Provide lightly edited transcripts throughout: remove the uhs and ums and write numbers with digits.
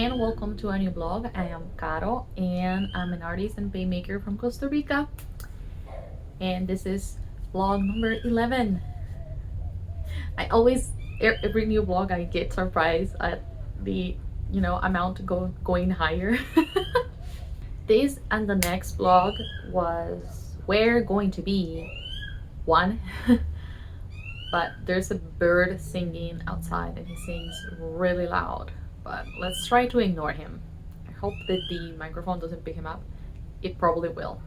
and welcome to a new vlog. I am Caro and I'm an artist and paymaker from Costa Rica, and this is vlog number 11. I always, every new vlog I get surprised at the amount going higher. This and the next vlog was we're going to be one but there's a bird singing outside and he sings really loud, but let's try to ignore him. I hope that the microphone doesn't pick him up. It probably will.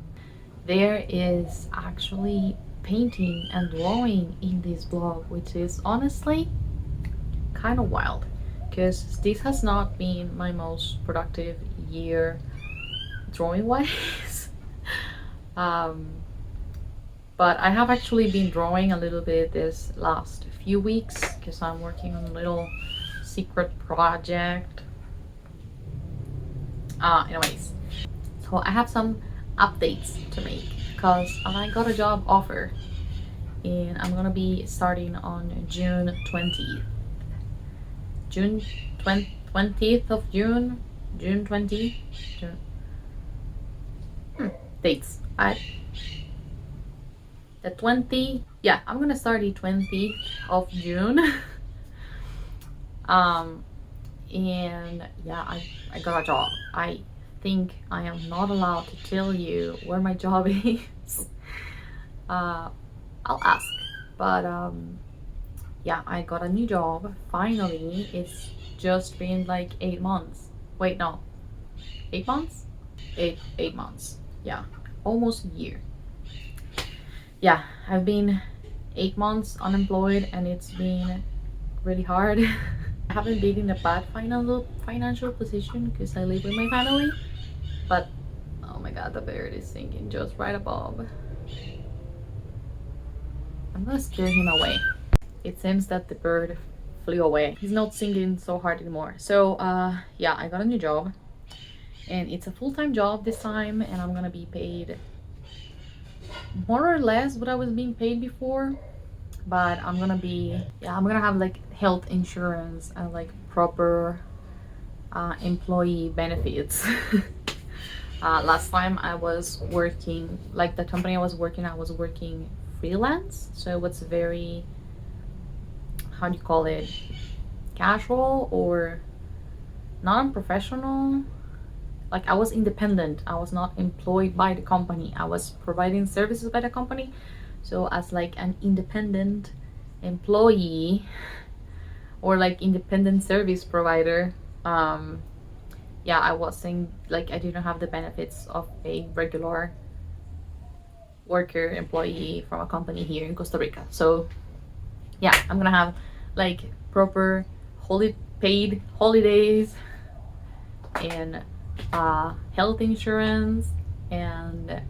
There is actually painting and drawing in this vlog, which is honestly kind of wild because this has not been my most productive year drawing wise. But I have actually been drawing a little bit this last few weeks because I'm working on a little secret project. Anyways, so I have some updates to make because I got a job offer and I'm gonna be starting on June 20th. June 20th of June. June 20. Dates. The 20, yeah, I'm gonna start the 20th of June. And yeah, I got a job. I think I am not allowed to tell you where my job is. I'll ask, but yeah, I got a new job finally. It's just been like 8 months. Wait, no, 8 months. 8 months, yeah, almost a year. Yeah, I've been 8 months unemployed and it's been really hard. I haven't been in a bad financial position because I live with my family, but oh my god, the bird is singing just right above. I'm gonna scare him away. It seems that the bird flew away. He's not singing so hard anymore. So yeah, I got a new job and it's a full-time job this time, and I'm gonna be paid more or less what I was being paid before, but I'm gonna have like health insurance and like proper employee benefits. Last time I was working, like the company I was working freelance, so it was very, how do you call it, casual or non-professional. Like I was independent. I was not employed by the company. I was providing services by the company. So as like an independent employee or like independent service provider, yeah, I wasn't like, I didn't have the benefits of a regular worker employee from a company here in Costa Rica. So yeah, I'm gonna have like proper paid holidays and health insurance, and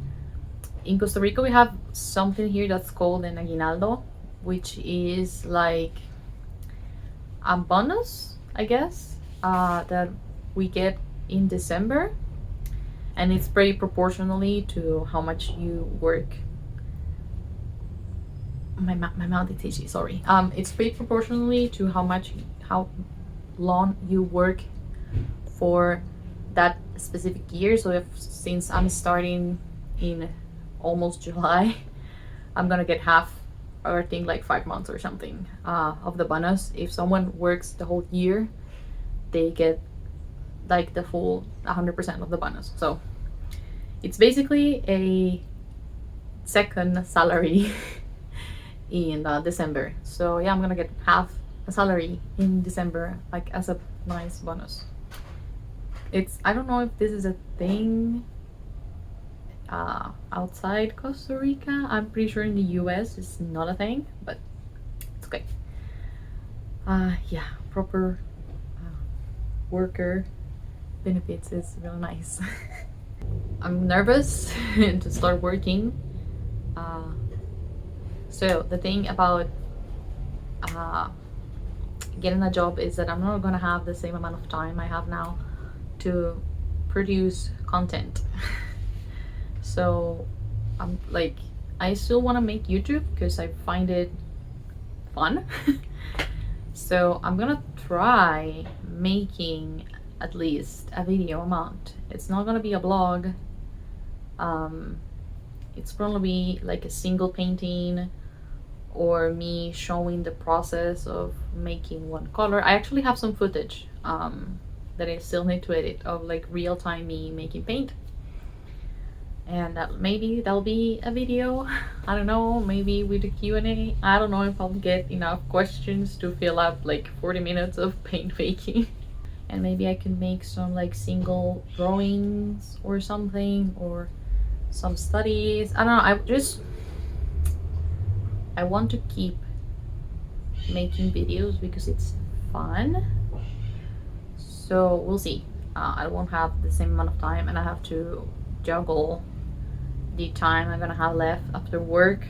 in Costa Rica we have something here that's called an aguinaldo, which is like a bonus, I guess, that we get in December, and it's pretty proportionally to how much you work. My mouth is itchy, sorry. It's pretty proportionally to how long you work for that specific year. So since I'm starting in almost July, I'm gonna get half, or I think like 5 months or something, of the bonus. If someone works the whole year, they get like the full 100% of the bonus. So it's basically a second salary in December. So yeah, I'm gonna get half a salary in December, like as a nice bonus. I don't know if this is a thing outside Costa Rica. I'm pretty sure in the US it's not a thing, but it's okay. Yeah, proper worker benefits is real nice. I'm nervous to start working. So the thing about getting a job is that I'm not gonna have the same amount of time I have now to produce content. So I'm like, I still want to make YouTube because I find it fun. So I'm gonna try making at least a video amount. It's not gonna be a blog. It's probably be like a single painting or me showing the process of making one color. I actually have some footage that I still need to edit of like real time me making paint, and maybe that'll be a video. I don't know, maybe with a Q&A. I don't know if I'll get enough questions to fill up like 40 minutes of paint making. And maybe I can make some like single drawings or something, or some studies. I don't know, I want to keep making videos because it's fun. So we'll see. I won't have the same amount of time, and I have to juggle the time I'm gonna have left after work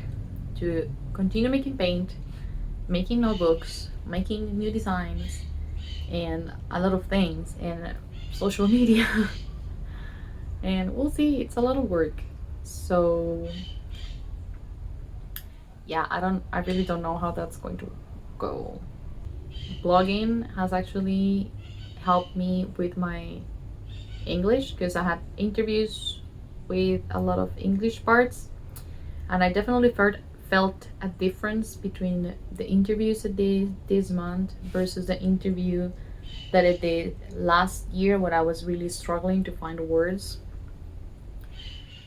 to continue making paint, making notebooks, making new designs, and a lot of things, and social media. And we'll see, it's a lot of work. So yeah, I really don't know how that's going to go. Blogging has actually helped me with my English because I had interviews with a lot of English parts, and I definitely felt a difference between the interviews I did this month versus the interview that I did last year when I was really struggling to find words.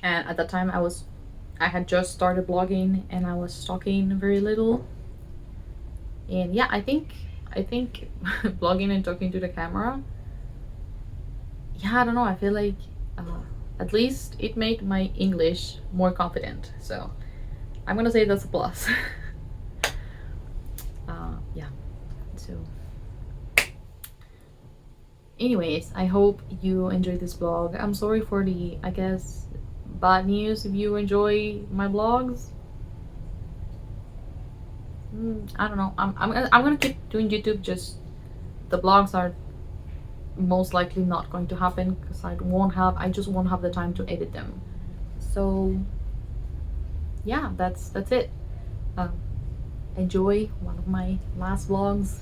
And at that time I had just started blogging and I was talking very little. And yeah, I think blogging and talking to the camera, yeah, I don't know, I feel like at least it made my English more confident. So I'm gonna say that's a plus. Yeah, so anyways, I hope you enjoyed this vlog. I'm sorry for the, I guess, bad news if you enjoy my vlogs. I don't know, I'm gonna keep doing YouTube, just the vlogs are most likely not going to happen because I just won't have the time to edit them. So yeah, that's it. Enjoy one of my last vlogs.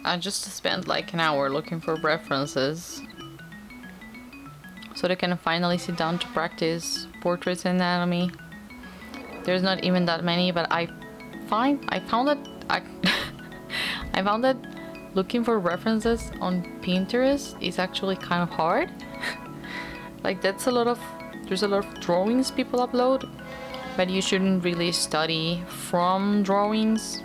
I just spent like an hour looking for references so they can finally sit down to practice portraits and anatomy. There's not even that many, but I found that I found that looking for references on Pinterest is actually kind of hard. Like there's a lot of drawings people upload, but you shouldn't really study from drawings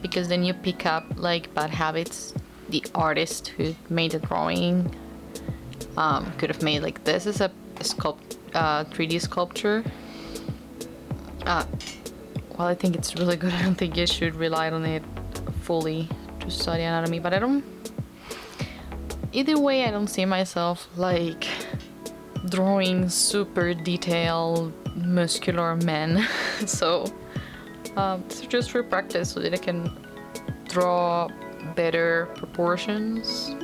because then you pick up like bad habits. The artist who made the drawing could have made like, this is a 3D sculpture. Well, I think it's really good. I don't think you should rely on it fully to study anatomy, but either way, I don't see myself like drawing super detailed muscular men. So it's just for practice so that I can draw better proportions.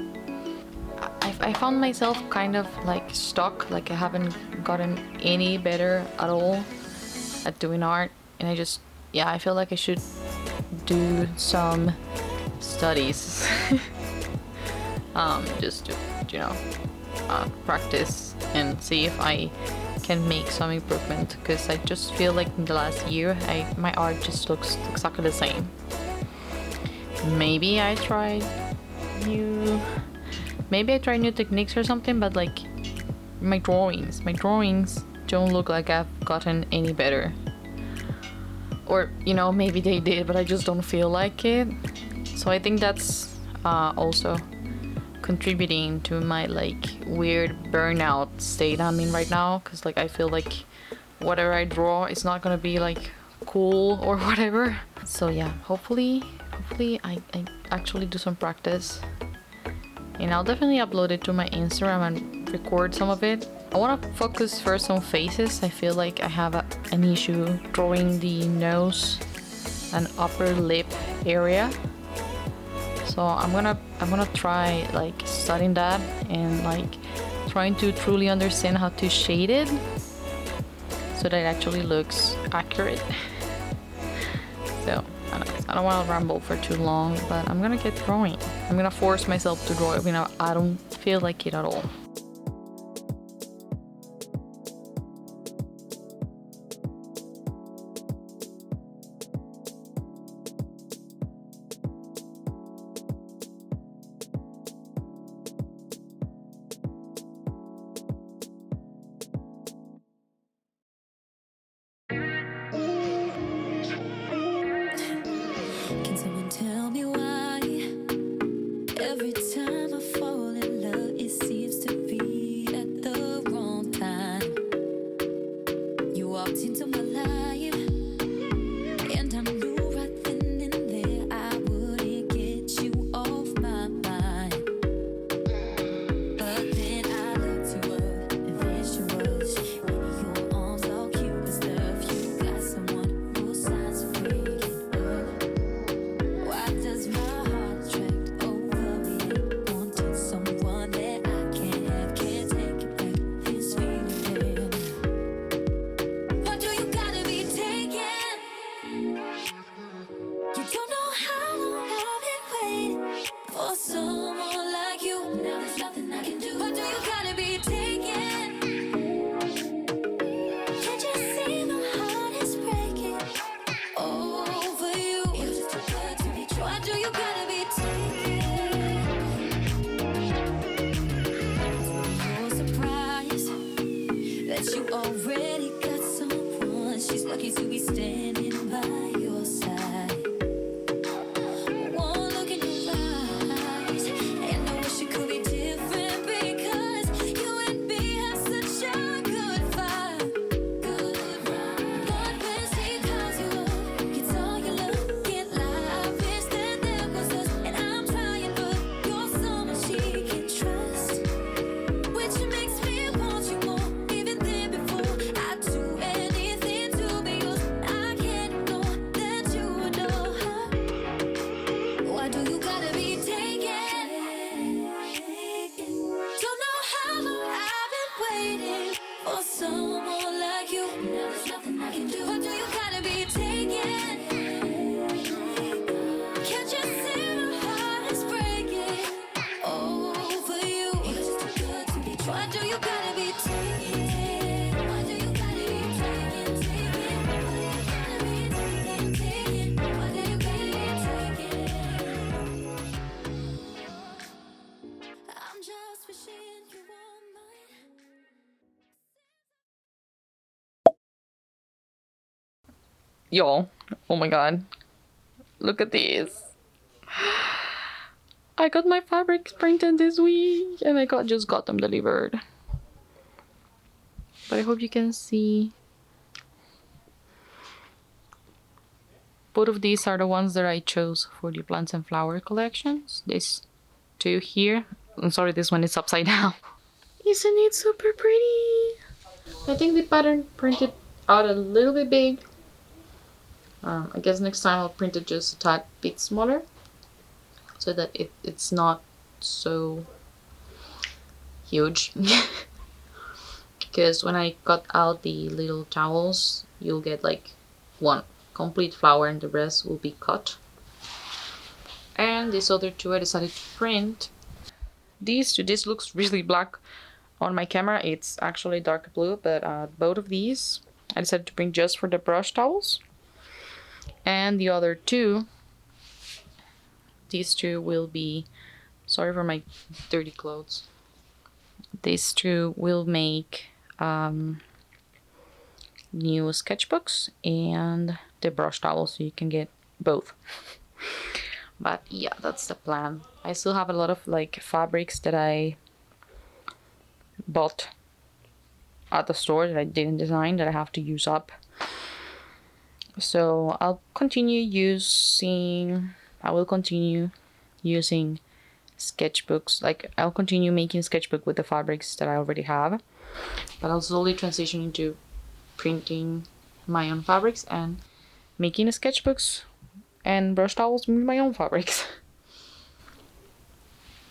I found myself kind of like stuck, like I haven't gotten any better at all at doing art, and I feel like I should do some studies just to, practice and see if I can make some improvement, because I just feel like in the last year my art just looks exactly the same. Maybe I tried new techniques or something, but like my drawings don't look like I've gotten any better. Or maybe they did, but I just don't feel like it. So I think that's also contributing to my like weird burnout state I'm in right now, because like I feel like whatever I draw is not gonna be like cool or whatever. So yeah, hopefully I actually do some practice, and I'll definitely upload it to my Instagram and record some of it. I want to focus first on faces. I feel like I have an issue drawing the nose and upper lip area. So I'm gonna try like studying that and like trying to truly understand how to shade it so that it actually looks accurate. So I don't want to ramble for too long, but I'm gonna get drawing. I'm gonna force myself to draw it. I don't feel like it at all. Can someone tell me why every time I fall in love it seems to be at the wrong time? You walked into my life and I knew right then and there I wouldn't get you off my mind. But then I looked you up and there she was, in your arms all cute and stuff. You got someone who signs for breaking up. Why does my heart attract overreact, wanting someone that I can't have, can't take it back, this feeling? Why do you gotta be taken? You don't know how long I've been waiting for someone like you. Now there's nothing I can do. Why do you gotta be taken? Can't you see my heart is breaking over you? You're just too good to be true. Why do you gotta be taken? You're surprised that you already got someone. She's lucky to be standing by your side. One look in your eyes, and I wish it could be different, because you and me have such a good vibe. Good vibe. But when she calls you up, gets all your love, get lavish, then there goes us. And I'm trying, but you're someone she can trust, which makes me want you more. Even then, before I do anything to be yours, I can't ignore that you adore her. Why do you gotta be taken? Don't know how long I've been waiting for someone like you. Now there's nothing I can do. Why do you gotta be taken? Can't you see my heart is breaking over you? You're just too good to be true. Why do you gotta be taken? Why do you gotta be taken? Taken? Why do you gotta be taken? I'm just wishing you were mine. Y'all, oh my god, look at this. I got my fabrics printed this week and just got them delivered. but I hope you can see. Both of these are the ones that I chose for the plants and flower collections. These two here. I'm sorry, this one is upside down. Isn't it super pretty? I think the pattern printed out a little bit big. I guess next time I'll print it just a tad bit smaller so that it's not so huge. Because when I cut out the little towels, you'll get like one complete flower and the rest will be cut. And these other two I decided to print. These two, this looks really black on my camera. It's actually dark blue, but both of these I decided to print just for the brush towels. And the other two, these two will be, sorry for my dirty clothes. These two will make new sketchbooks and the brush towels, so you can get both. But yeah, that's the plan. I still have a lot of like fabrics that I bought at the store that I didn't design that I have to use up. So I will continue using sketchbooks. Like I'll continue making sketchbook with the fabrics that I already have, but I'll slowly transition into printing my own fabrics and making sketchbooks and brush towels with my own fabrics.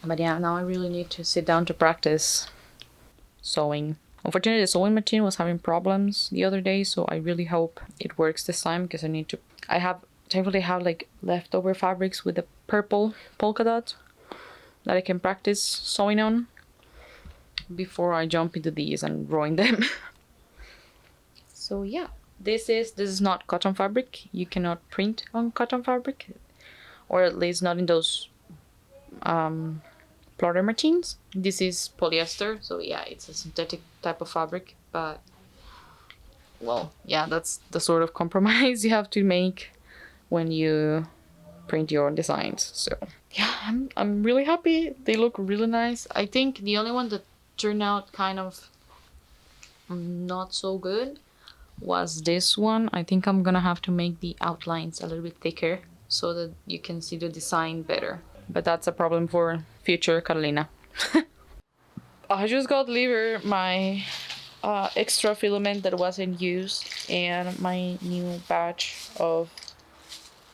But yeah, now I really need to sit down to practice sewing. Unfortunately, the sewing machine was having problems the other day, so I really hope it works this time because thankfully have like leftover fabrics with the purple polka dot that I can practice sewing on before I jump into these and ruin them. So yeah, this is not cotton fabric. You cannot print on cotton fabric, or at least not in those plotter machines. This is polyester, so yeah, it's a synthetic type of fabric, but well, yeah, that's the sort of compromise you have to make when you print your designs. So yeah, I'm really happy. They look really nice. I think the only one that turned out kind of not so good was this one. I think I'm gonna have to make the outlines a little bit thicker so that you can see the design better. But that's a problem for future Carolina. I just got delivered my extra filament that wasn't used and my new batch of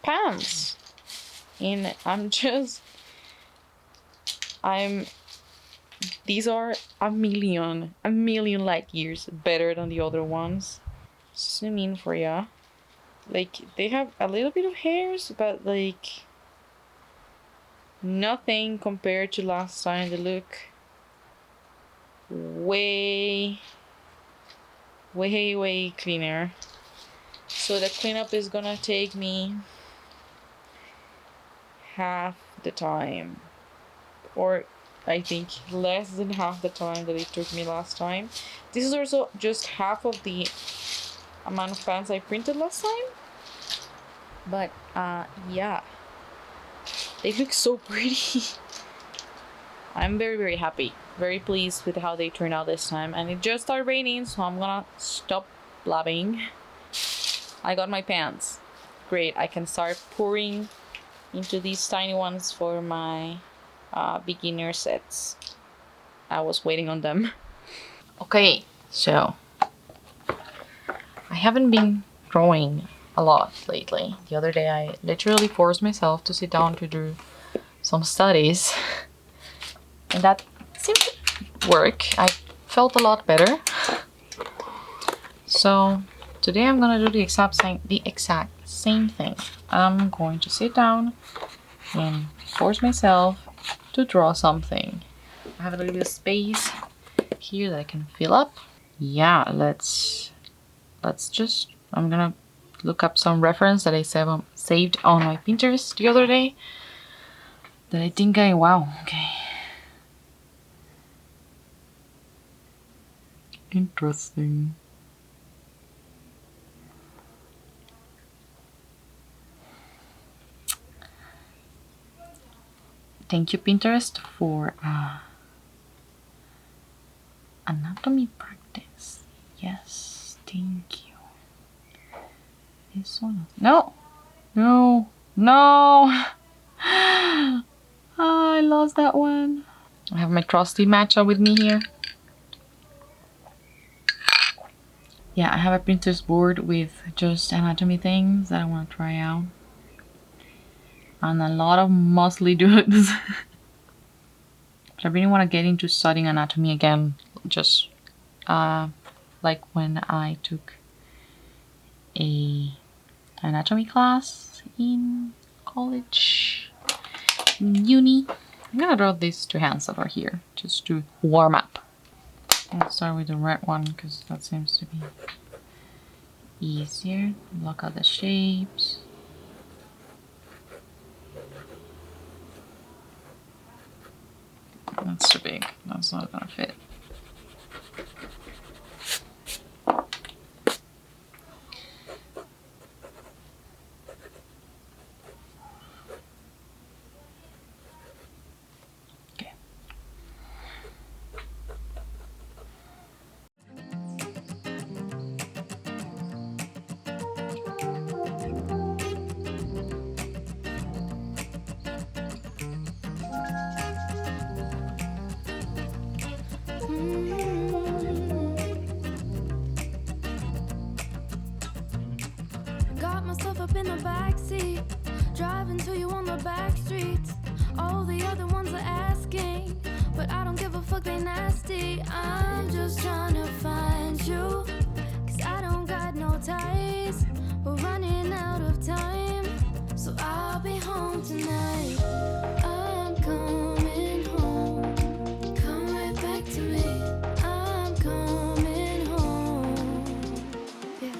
pants. And these are a million light years better than the other ones. Zoom in for ya. Like, they have a little bit of hairs, but like nothing compared to last time. They look way cleaner. So the cleanup is gonna take me half the time, or I think less than half the time that it took me last time. This is also just half of the amount of pants I printed last time. But yeah, they look so pretty. I'm very happy, very pleased with how they turned out this time. And it just started raining, so I'm gonna stop blabbing. I got my pants. Great, I can start pouring into these tiny ones for my beginner sets. I was waiting on them. Okay, so I haven't been drawing a lot lately. The other day I literally forced myself to sit down to do some studies, and that seemed to work. I felt a lot better. So today I'm gonna do the exact same thing. I'm going to sit down and force myself to draw something. I have a little bit of space here that I can fill up. Yeah, I'm gonna look up some reference that I saved on my Pinterest the other day that I think wow, okay. Interesting. Thank you, Pinterest, for anatomy practice. Yes, thank you. This one. No! No! No! I lost that one. I have my trusty matcha with me here. Yeah, I have a Pinterest board with just anatomy things that I want to try out. And a lot of muscly dudes. But I really want to get into studying anatomy again. Just like when I took a anatomy class in college, in uni. I'm gonna draw these two hands that are here just to warm up. I'll start with the red one because that seems to be easier. Block out the shapes. That's too big. That's not gonna fit. Okay. Got myself up in the backseat, driving to you on the back streets. All the other ones are asking, but I don't give a fuck, they nasty. I'm just trying to find you, cause I don't got no ties. We're running out of time, so I'll be home tonight. I'm coming home, come right back to me. I'm coming home, yeah.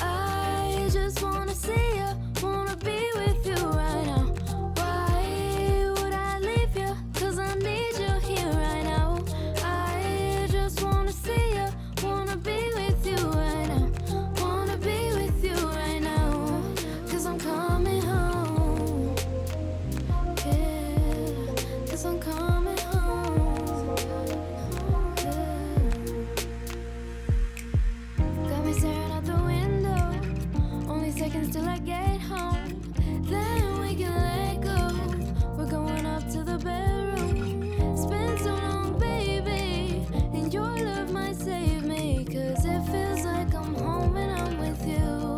I just wanna see you, wanna be with you right now. Why would I leave you? Cause I need you here right now. I just wanna see you, wanna be with you right now. Wanna be with you right now. Cause I'm coming home. Yeah, cause I'm coming home. Yeah. Got me staring out the window. Only seconds till I get home. Then we can let go. We're going up to the bedroom. It's been so long, baby, and your love might save me. Cause it feels like I'm home when I'm with you.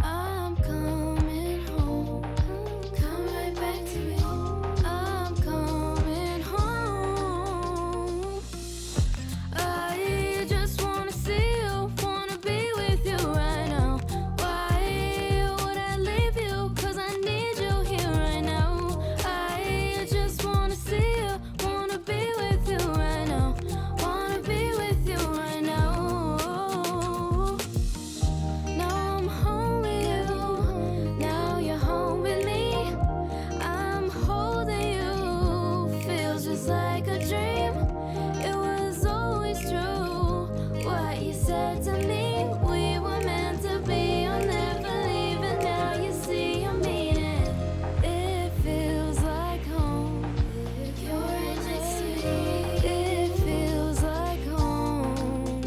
I'm coming home. Come right back to me. I'm coming home. I just wanna see you, wanna be with you right now. Why would I leave you? Cause I need you here right now. I just wanna see you, wanna be with you right now. Wanna be with you right now. Now I'm home with you, now you're home with me. I'm holding you, feels just like a dream. It was always true what you said to me. We were meant to be, I'll never leave. And now you see I mean it. It feels like home. You're right next to me. It feels like home.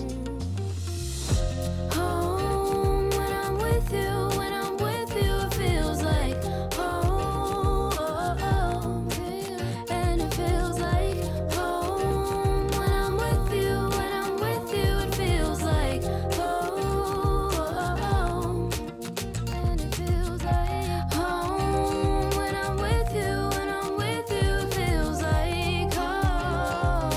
Home when I'm with you, when I'm with you, it feels like home. And it feels like home when I'm with you, when I'm with you, it feels like home. And it feels like home when I'm with you, when I'm with you, it feels like home.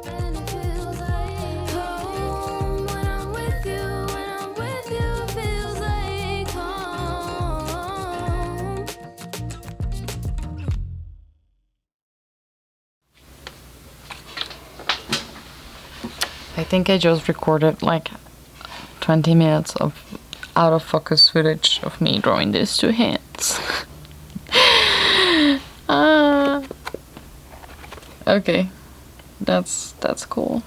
And it feels like home when I'm with you, when I'm with you, it feels like home. I think I just recorded like 20 minutes of out of focus footage of me drawing these two hands. Okay, that's cool.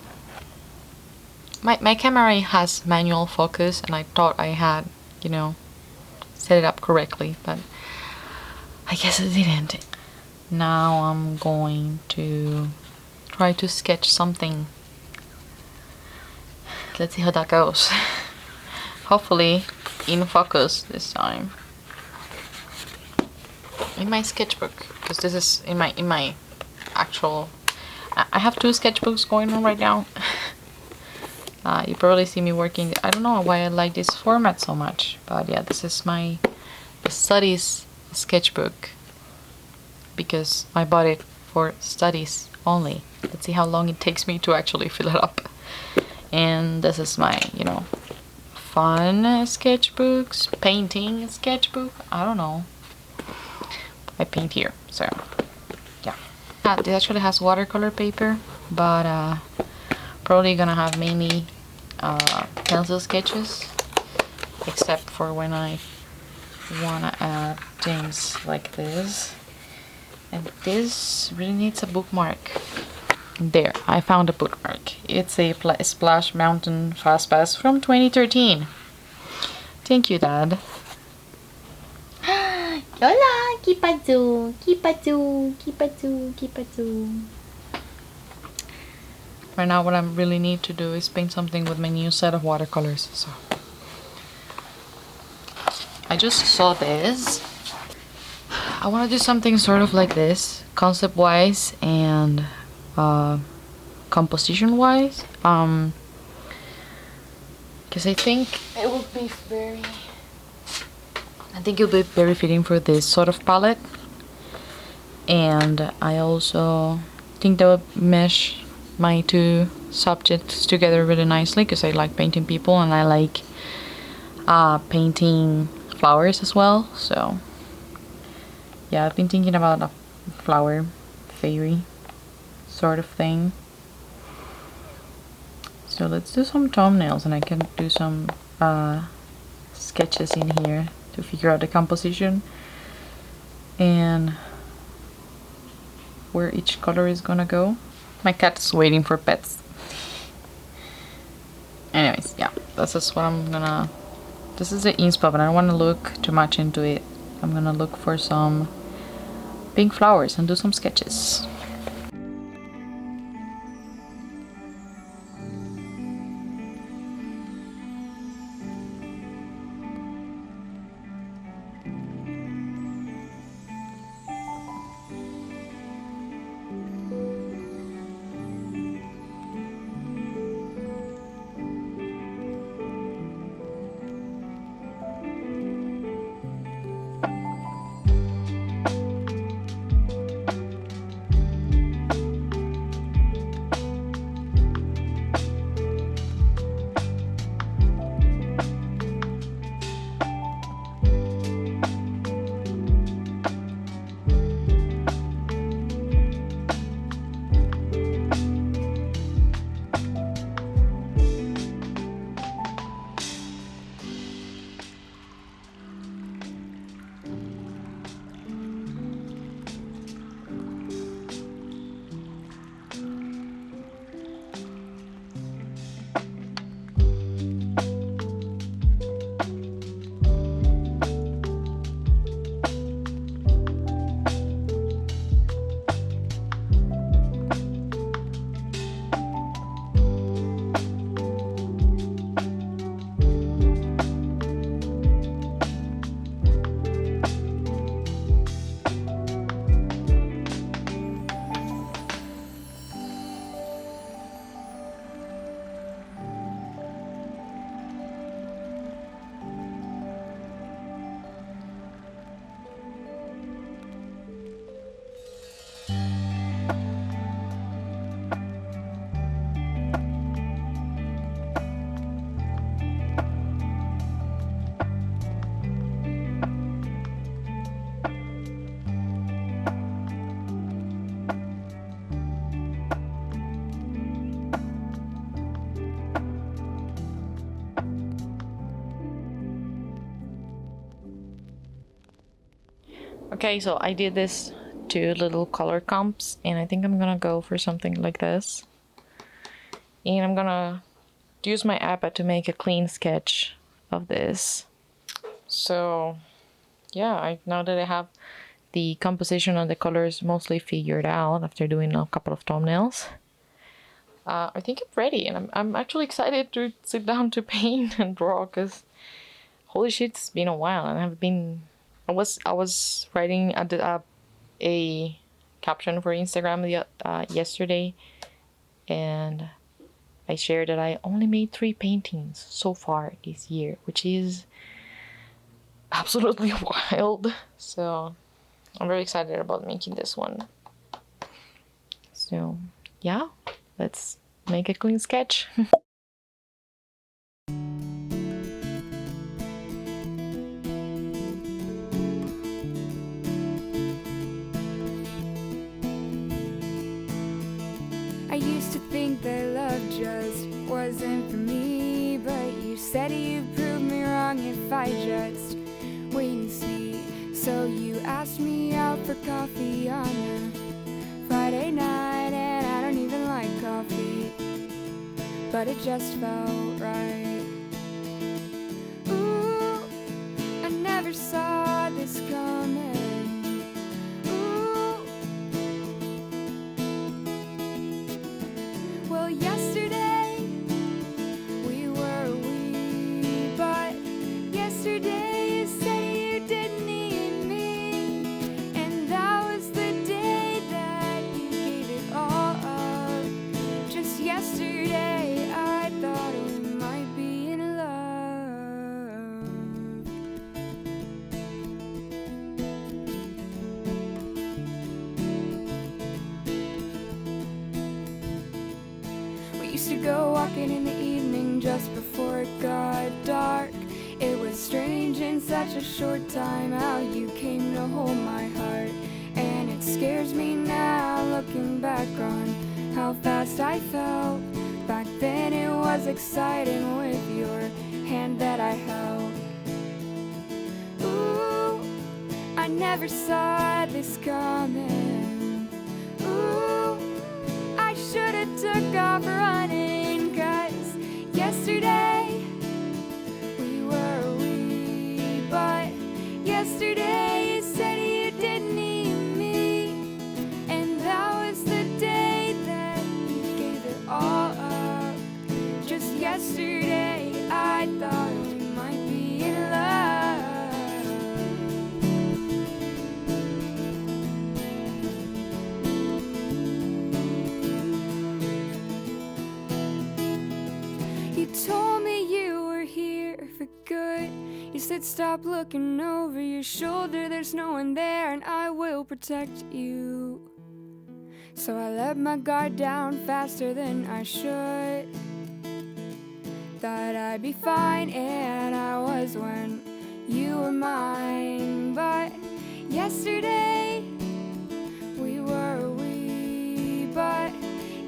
My camera has manual focus and I thought I had, you know, set it up correctly, but I guess it didn't. Now I'm going to try to sketch something. Let's see how that goes. Hopefully in focus this time. In my sketchbook, because this is in my actual. I have 2 sketchbooks going on right now. You probably see me working. I don't know why I like this format so much, but yeah, this is my studies sketchbook because I bought it for studies only. Let's see how long it takes me to actually fill it up. And this is my, fun sketchbooks, painting sketchbook. I don't know. I paint here, so yeah. This actually has watercolor paper, but probably gonna have mainly pencil sketches, except for when I wanna add things like this. And this really needs a bookmark. There, I found a bookmark. It's a Splash Mountain Fast Pass from 2013. Thank you, Dad. Hola, Kipatu, Kipatu, Kipatu, Kipatu. Right now what I really need to do is paint something with my new set of watercolors. So I just saw this. I want to do something sort of like this, concept-wise and composition-wise. Because I think it would be very... I think it'll be very fitting for this sort of palette. And I also think that would mesh my 2 subjects together really nicely, because I like painting people and I like painting flowers as well. So yeah, I've been thinking about a flower fairy sort of thing. So let's do some thumbnails and I can do some sketches in here to figure out the composition and where each color is gonna go. My cat is waiting for pets. Anyways, yeah, this is what I'm gonna... This is the inspo, but I don't want to look too much into it. I'm gonna look for some pink flowers and do some sketches. Okay, so I did this 2 little color comps, and I think I'm gonna go for something like this. And I'm gonna use my iPad to make a clean sketch of this. So yeah, now that I have the composition and the colors mostly figured out after doing a couple of thumbnails, I think I'm ready, and I'm actually excited to sit down to paint and draw, because holy shit, it's been a while, and I was writing a caption for Instagram yesterday, and I shared that I only made 3 paintings so far this year, which is absolutely wild. So I'm very excited about making this one. So yeah, let's make a clean sketch. I used to think that love just wasn't for me, but you said you'd prove me wrong if I just wait and see. So you asked me out for coffee on a Friday night, and I don't even like coffee, but it just felt right. Ooh, I never saw this coming. Ooh, well, yesterday we were we, but yesterday you said you didn't need me, and that was the day that you gave it all up. Just yesterday I thought we might be in love. We used to go walking in the evening just before it got dark. It was strange in such a short time how you came to hold my heart. And it scares me now looking back on how fast I felt. Back then it was exciting with your hand that I held. Ooh, I never saw this coming. Ooh, I should've took off running, 'cause yesterday we were we, but yesterday you said you didn't need me, and that was the day that you gave it all up. Just yesterday I thought we might be in love. You told me you were here for good. You said stop looking over your shoulder, there's no one there, and I will protect you. So I let my guard down faster than I should. Thought I'd be fine, and I was when you were mine. But yesterday we were we, but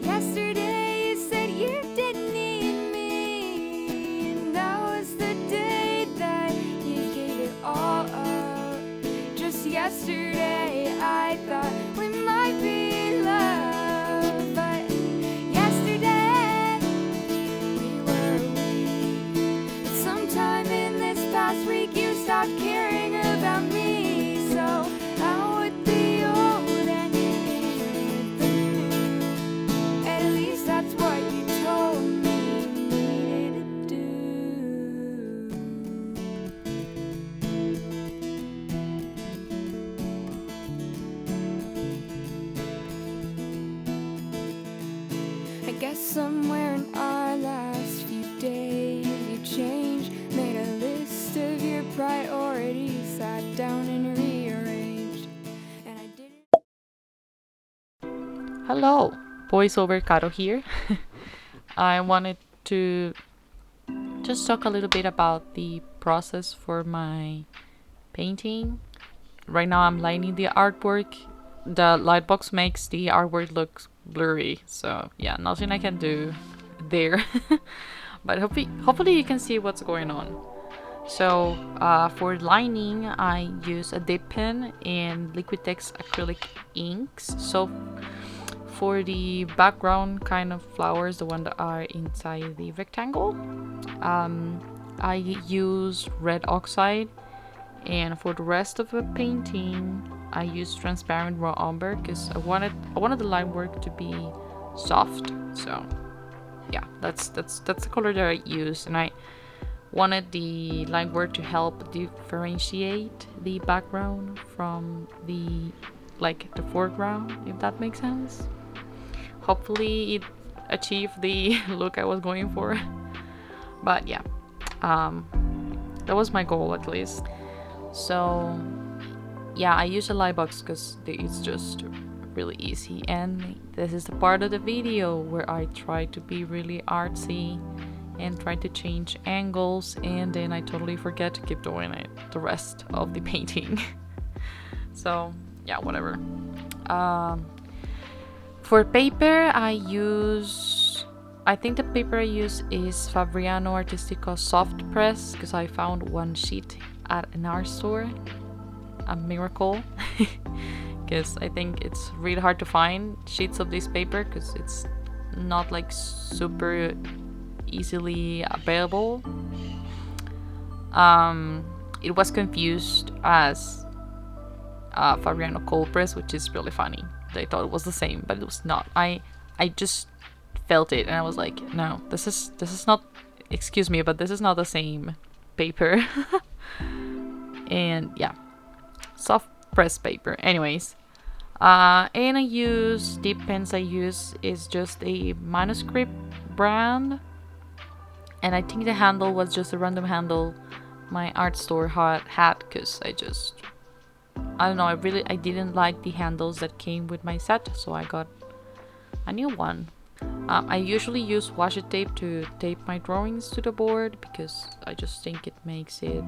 yesterday you said you didn't need me, and that was the day that you gave it all up. Just yesterday I thought we might be in love, but yesterday we were we. But sometime in this past week you stopped caring about me, so I would be old and in the moon. At least that's what you told me you needed to do. I guess somewhere in our last few days you changed, made a list of your priorities, sat down and rearranged, and I didn't. Hello, voiceover Caro here. I wanted to just talk a little bit about the process for my painting. Right now I'm lining the artwork. The lightbox makes the artwork look blurry, so yeah, nothing I can do there. But hopefully you can see what's going on. So for lining, I use a dip pen and Liquitex acrylic inks. So for the background kind of flowers, the one that are inside the rectangle, I use red oxide, and for the rest of the painting I use transparent raw umber because I wanted the line work to be soft. So yeah, that's the color that I used, and I wanted the line work to help differentiate the background from the foreground, if that makes sense. Hopefully it achieved the look I was going for. But yeah, that was my goal at least. So yeah, I use a lightbox because it's just really easy, and this is the part of the video where I try to be really artsy and try to change angles, and then I totally forget to keep doing it the rest of the painting. So yeah, whatever. For paper, I think the paper I use is Fabriano Artistico Soft Press, because I found one sheet at an art store. A miracle. Because I think it's really hard to find sheets of this paper because it's not like super easily available. It was confused as Fabriano Cold Press, which is really funny. I thought it was the same, but it was not. I just felt it and I was like, no, this is not, excuse me, but this is not the same paper. And yeah, soft press paper. Anyways, and I use the pens I use is just a Manuscript brand, and I think the handle was just a random handle my art store had because I don't know, I didn't like the handles that came with my set, so I got a new one. I usually use washi tape to tape my drawings to the board because I just think it makes it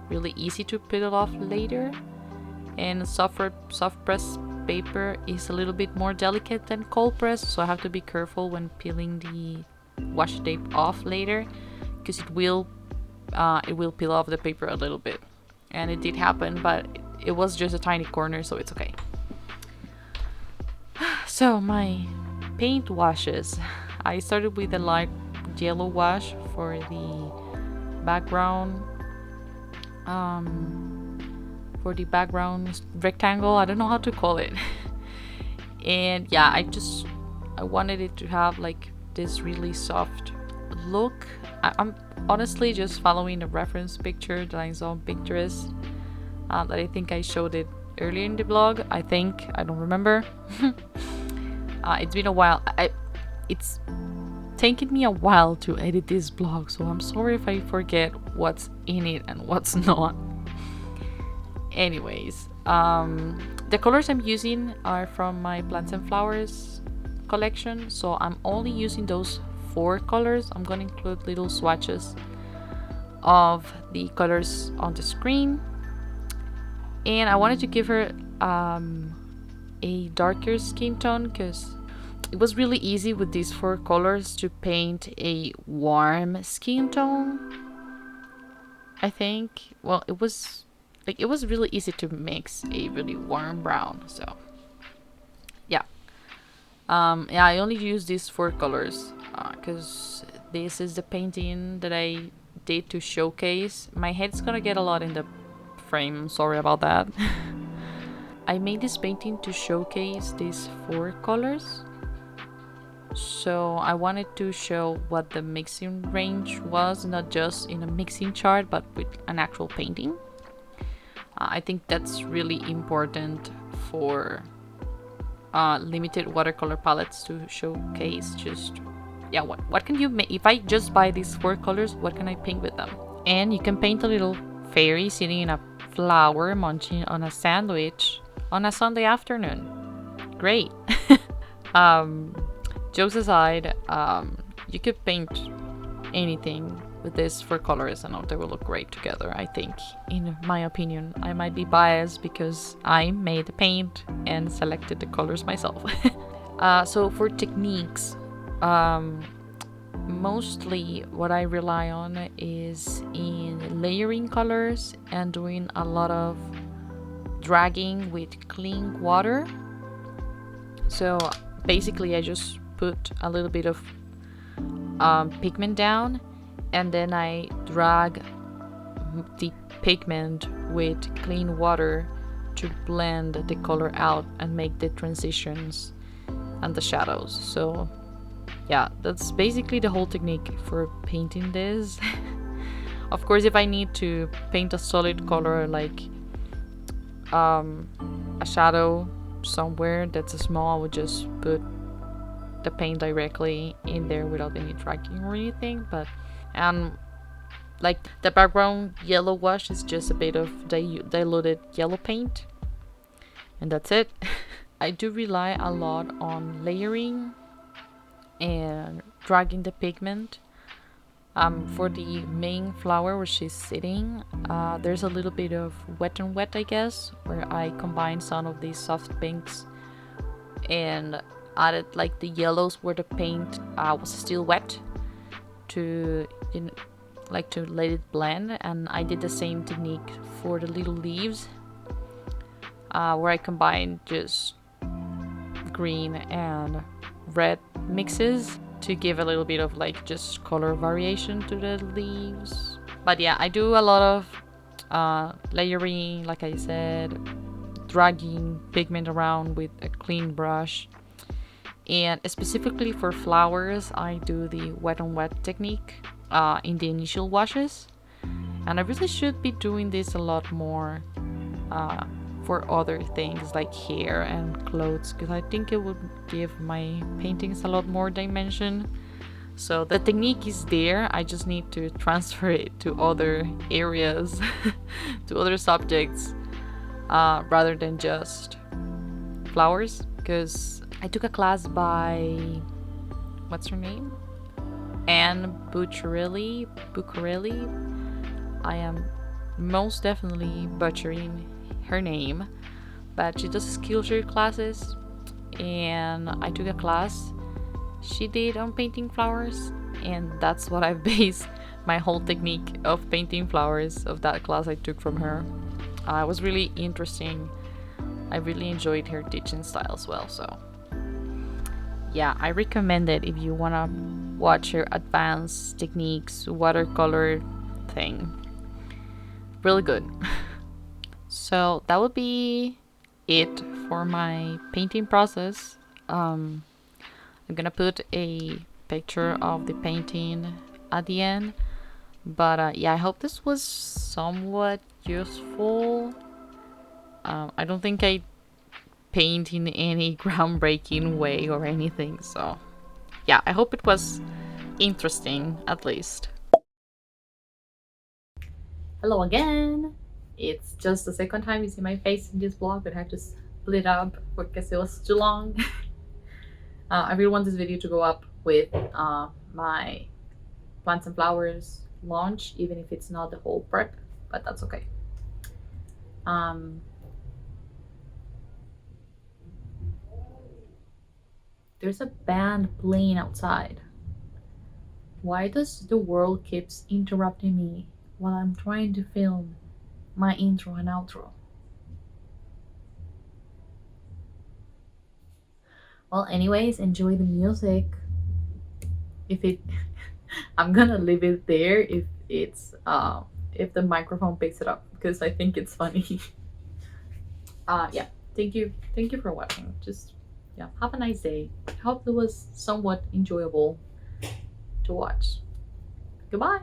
really easy to peel off later. And soft press paper is a little bit more delicate than cold press, so I have to be careful when peeling the washi tape off later because it will peel off the paper a little bit. And it did happen, but it was just a tiny corner, so it's okay. So my paint washes. I started with a light yellow wash for the background. For the background rectangle, I don't know how to call it. And yeah, I wanted it to have like this really soft look. I'm honestly just following a reference picture that I saw on Pinterest, that I think I showed it earlier in the vlog. I don't remember. It's been a while. It's taken me a while to edit this vlog, so I'm sorry if I forget what's in it and what's not. Anyways, the colors I'm using are from my Plants and Flowers collection, so I'm only using those 4 colors. I'm gonna include little swatches of the colors on the screen, and I wanted to give her a darker skin tone because it was really easy with these 4 colors to paint a warm skin tone. I think, well, it was really easy to mix a really warm brown. So yeah, yeah, I only use these 4 colors because this is the painting that I did to showcase. My head's gonna get a lot in the frame, sorry about that. I made this painting to showcase these 4 colors, so I wanted to show what the mixing range was, not just in a mixing chart but with an actual painting. I think that's really important for limited watercolor palettes to showcase just, yeah, what can you make? If I just buy these 4 colors, what can I paint with them? And you can paint a little fairy sitting in a flower munching on a sandwich on a Sunday afternoon. Great. Jokes aside, you could paint anything with these 4 colors and they will look great together, I think, in my opinion. I might be biased because I made the paint and selected the colors myself. So for techniques, mostly what I rely on is in layering colors and doing a lot of dragging with clean water. So basically I just put a little bit of pigment down, and then I drag the pigment with clean water to blend the color out and make the transitions and the shadows. So yeah, that's basically the whole technique for painting this. Of course, if I need to paint a solid color like a shadow somewhere that's small, I would just put the paint directly in there without any tracking or anything. But and like the background yellow wash is just a bit of diluted yellow paint, and that's it. I do rely a lot on layering and dragging the pigment. For the main flower where she's sitting, there's a little bit of wet and wet, I guess, where I combined some of these soft pinks and added like the yellows where the paint was still wet to like to let it blend. And I did the same technique for the little leaves, where I combined just green and red mixes to give a little bit of like just color variation to the leaves. But yeah, I do a lot of layering, like I said, dragging pigment around with a clean brush. And specifically for flowers, I do the wet on wet technique in the initial washes. And I really should be doing this a lot more for other things like hair and clothes, because I think it would give my paintings a lot more dimension. So the technique is there, I just need to transfer it to other areas, to other subjects, rather than just flowers. Because I took a class by, what's her name? Anne Bucciarelli. I am most definitely butchering her name, but she does Skillshare classes, and I took a class she did on painting flowers, and that's what I've based my whole technique of painting flowers of that class I took from her. It was really interesting. I really enjoyed her teaching style as well, so yeah, I recommend it if you want to watch her advanced techniques watercolor thing. Really good. So that would be it for my painting process. I'm gonna put a picture of the painting at the end, but yeah, I hope this was somewhat useful. I don't think I paint in any groundbreaking way or anything, so yeah, I hope it was interesting at least. Hello again. It's just the second time you see my face in this vlog, but I have to split up because it was too long. I really want this video to go up with my plants and flowers launch, even if it's not the whole prep, but that's okay. There's a band playing outside. Why does the world keeps interrupting me while I'm trying to film my intro and outro? Well, anyways, enjoy the music. If it I'm gonna leave it there if the microphone picks it up, because I think it's funny. Yeah, thank you for watching. Just yeah, have a nice day. I hope it was somewhat enjoyable to watch. Goodbye.